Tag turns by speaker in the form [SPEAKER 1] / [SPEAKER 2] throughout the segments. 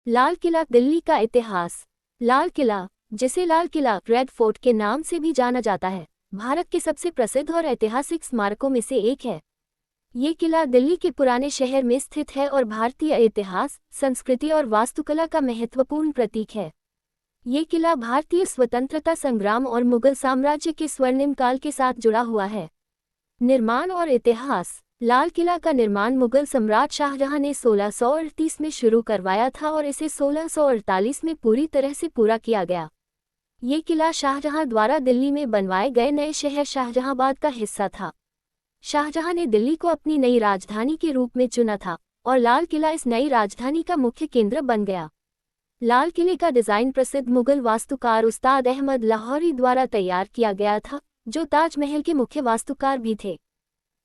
[SPEAKER 1] लाल किला दिल्ली का इतिहास। लाल किला, जिसे लाल किला रेड फोर्ट के नाम से भी जाना जाता है, भारत के सबसे प्रसिद्ध और ऐतिहासिक स्मारकों में से एक है। ये किला दिल्ली के पुराने शहर में स्थित है और भारतीय इतिहास, संस्कृति और वास्तुकला का महत्वपूर्ण प्रतीक है। ये किला भारतीय स्वतंत्रता संग्राम और मुगल साम्राज्य के स्वर्णिम काल के साथ जुड़ा हुआ है। निर्माण और इतिहास। लाल किला का निर्माण मुगल सम्राट शाहजहां ने 1638 में शुरू करवाया था और इसे 1648 में पूरी तरह से पूरा किया गया। ये किला शाहजहां द्वारा दिल्ली में बनवाए गए नए शहर शाहजहांबाद का हिस्सा था। शाहजहां ने दिल्ली को अपनी नई राजधानी के रूप में चुना था और लाल किला इस नई राजधानी का मुख्य केंद्र बन गया। लाल किले का डिजाइन प्रसिद्ध मुगल वास्तुकार उस्ताद अहमद लाहौरी द्वारा तैयार किया गया था, जो ताजमहल के मुख्य वास्तुकार भी थे।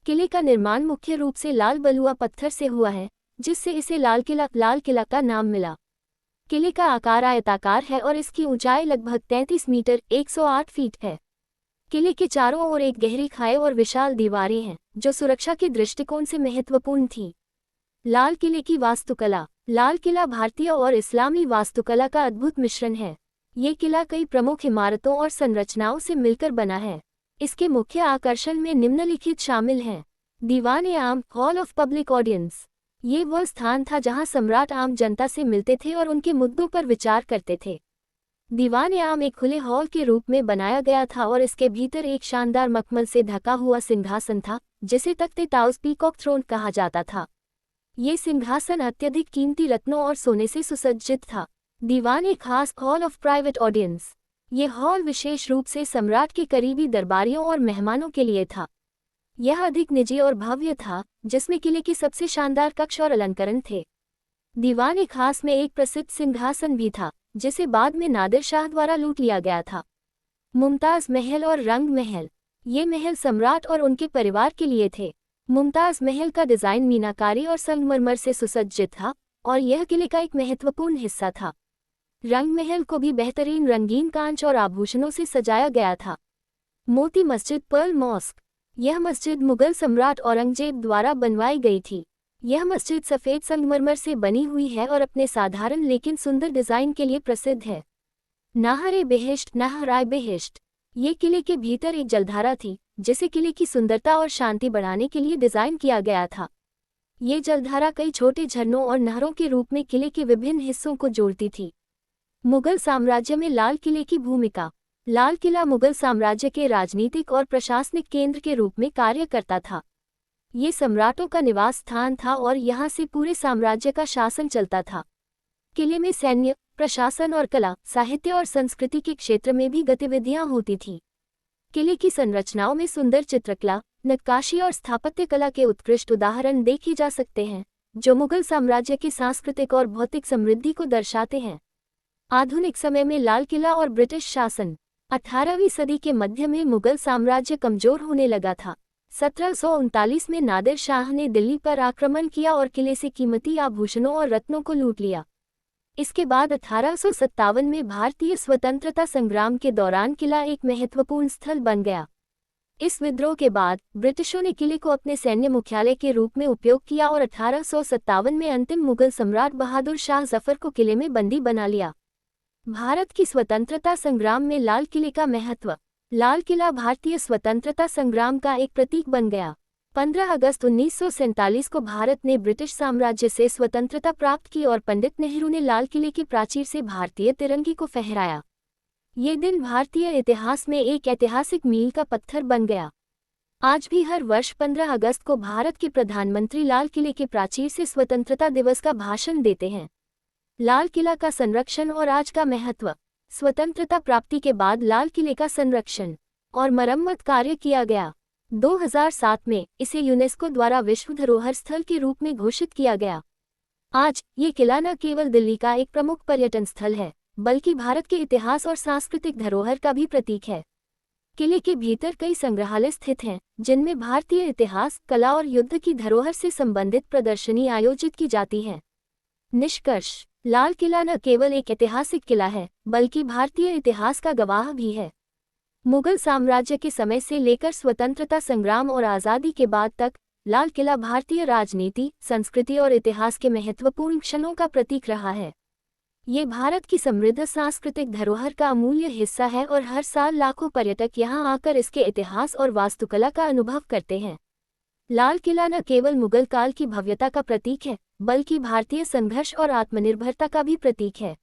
[SPEAKER 1] किले का निर्माण मुख्य रूप से लाल बलुआ पत्थर से हुआ है, जिससे इसे लाल किला का नाम मिला। किले का आकार आयताकार है और इसकी ऊंचाई लगभग 33 मीटर 108 फीट है। किले के चारों ओर एक गहरी खाई और विशाल दीवारें हैं, जो सुरक्षा के दृष्टिकोण से महत्वपूर्ण थीं। लाल किले की वास्तुकला। लाल किला भारतीय और इस्लामी वास्तुकला का अद्भुत मिश्रण है। ये किला कई प्रमुख इमारतों और संरचनाओं से मिलकर बना है। इसके मुख्य आकर्षण में निम्नलिखित शामिल हैं। Diwan-e-Aam, hall of public audience. ये वह स्थान था जहां सम्राट आम जनता से मिलते थे और उनके मुद्दों पर विचार करते थे। दीवान-ए-आम एक खुले हॉल के रूप में बनाया गया था और इसके भीतर एक शानदार मखमल से ढका हुआ सिंहासन था, जिसे तख्त-ए-ताउस पीकॉक थ्रोन कहा जाता था। ये सिंहासन अत्यधिक कीमती रत्नों और सोने से सुसज्जित था। दीवान-ए-खास, हॉल ऑफ प्राइवेट ऑडियंस। ये हॉल विशेष रूप से सम्राट के करीबी दरबारियों और मेहमानों के लिए था। यह अधिक निजी और भव्य था, जिसमें किले के सबसे शानदार कक्ष और अलंकरण थे। दीवान-ए-खास में एक प्रसिद्ध सिंहासन भी था, जिसे बाद में नादिर शाह द्वारा लूट लिया गया था। मुमताज महल और रंग महल। ये महल सम्राट और उनके परिवार के लिए थे। मुमताज महल का डिजाइन मीनाकारी और संगमरमर से सुसज्जित था और यह किले का एक महत्वपूर्ण हिस्सा था। रंग महल को भी बेहतरीन रंगीन कांच और आभूषणों से सजाया गया था। Moti Masjid, Perl mask. यह मस्जिद मुगल सम्राट औरंगजेब द्वारा बनवाई गई थी। यह मस्जिद सफ़ेद संगमरमर से बनी हुई है और अपने साधारण लेकिन सुंदर डिज़ाइन के लिए प्रसिद्ध है। नहर-ए-बेहिश्त, नहर-ए-बेहिश्त। ये किले के भीतर एक जलधारा थी, जिसे किले की सुंदरता और शांति बढ़ाने के लिए डिज़ाइन किया गया था। ये जलधारा कई छोटे झरनों और नहरों के रूप में किले के विभिन्न हिस्सों को जोड़ती थी। मुगल साम्राज्य में लाल किले की भूमिका। लाल किला मुगल साम्राज्य के राजनीतिक और प्रशासनिक केंद्र के रूप में कार्य करता था। ये सम्राटों का निवास स्थान था और यहाँ से पूरे साम्राज्य का शासन चलता था। किले में सैन्य, प्रशासन और कला, साहित्य और संस्कृति के क्षेत्र में भी गतिविधियाँ होती थीं। किले की संरचनाओं में सुंदर चित्रकला, नक्काशी और स्थापत्य कला के उत्कृष्ट उदाहरण देखे जा सकते हैं, जो मुगल साम्राज्य की सांस्कृतिक और भौतिक समृद्धि को दर्शाते हैं। आधुनिक समय में लाल किला और ब्रिटिश शासन। 18वीं सदी के मध्य में मुगल साम्राज्य कमजोर होने लगा था। 1739 में नादिर शाह ने दिल्ली पर आक्रमण किया और किले से कीमती आभूषणों और रत्नों को लूट लिया। इसके बाद 1857 में भारतीय स्वतंत्रता संग्राम के दौरान किला एक महत्वपूर्ण स्थल बन गया। इस विद्रोह के बाद ब्रिटिशों ने किले को अपने सैन्य मुख्यालय के रूप में उपयोग किया और 1857 में अंतिम मुगल सम्राट बहादुर शाह जफर को किले में बंदी बना लिया। भारत की स्वतंत्रता संग्राम में लाल किले का महत्व। लाल किला भारतीय स्वतंत्रता संग्राम का एक प्रतीक बन गया। 15 अगस्त 1947 को भारत ने ब्रिटिश साम्राज्य से स्वतंत्रता प्राप्त की और पंडित नेहरू ने लाल किले की प्राचीर से भारतीय तिरंगे को फहराया। ये दिन भारतीय इतिहास में एक ऐतिहासिक मील का पत्थर बन गया। आज भी हर वर्ष 15 अगस्त को भारत के प्रधानमंत्री लाल किले के प्राचीर से स्वतंत्रता दिवस का भाषण देते हैं। लाल किला का संरक्षण और आज का महत्व। स्वतंत्रता प्राप्ति के बाद लाल किले का संरक्षण और मरम्मत कार्य किया गया। 2007 में इसे यूनेस्को द्वारा विश्व धरोहर स्थल के रूप में घोषित किया गया। आज ये किला न केवल दिल्ली का एक प्रमुख पर्यटन स्थल है, बल्कि भारत के इतिहास और सांस्कृतिक धरोहर का भी प्रतीक है। किले के भीतर कई संग्रहालय स्थित हैं, जिनमें भारतीय इतिहास, कला और युद्ध की धरोहर से संबंधित प्रदर्शनी आयोजित की जाती हैं। निष्कर्ष। लाल किला न केवल एक ऐतिहासिक किला है, बल्कि भारतीय इतिहास का गवाह भी है। मुगल साम्राज्य के समय से लेकर स्वतंत्रता संग्राम और आज़ादी के बाद तक लाल किला भारतीय राजनीति, संस्कृति और इतिहास के महत्वपूर्ण क्षणों का प्रतीक रहा है। ये भारत की समृद्ध सांस्कृतिक धरोहर का अमूल्य हिस्सा है और हर साल लाखों पर्यटक यहाँ आकर इसके इतिहास और वास्तुकला का अनुभव करते हैं। लाल किला न केवल मुगल काल की भव्यता का प्रतीक है, बल्कि भारतीय संघर्ष और आत्मनिर्भरता का भी प्रतीक है।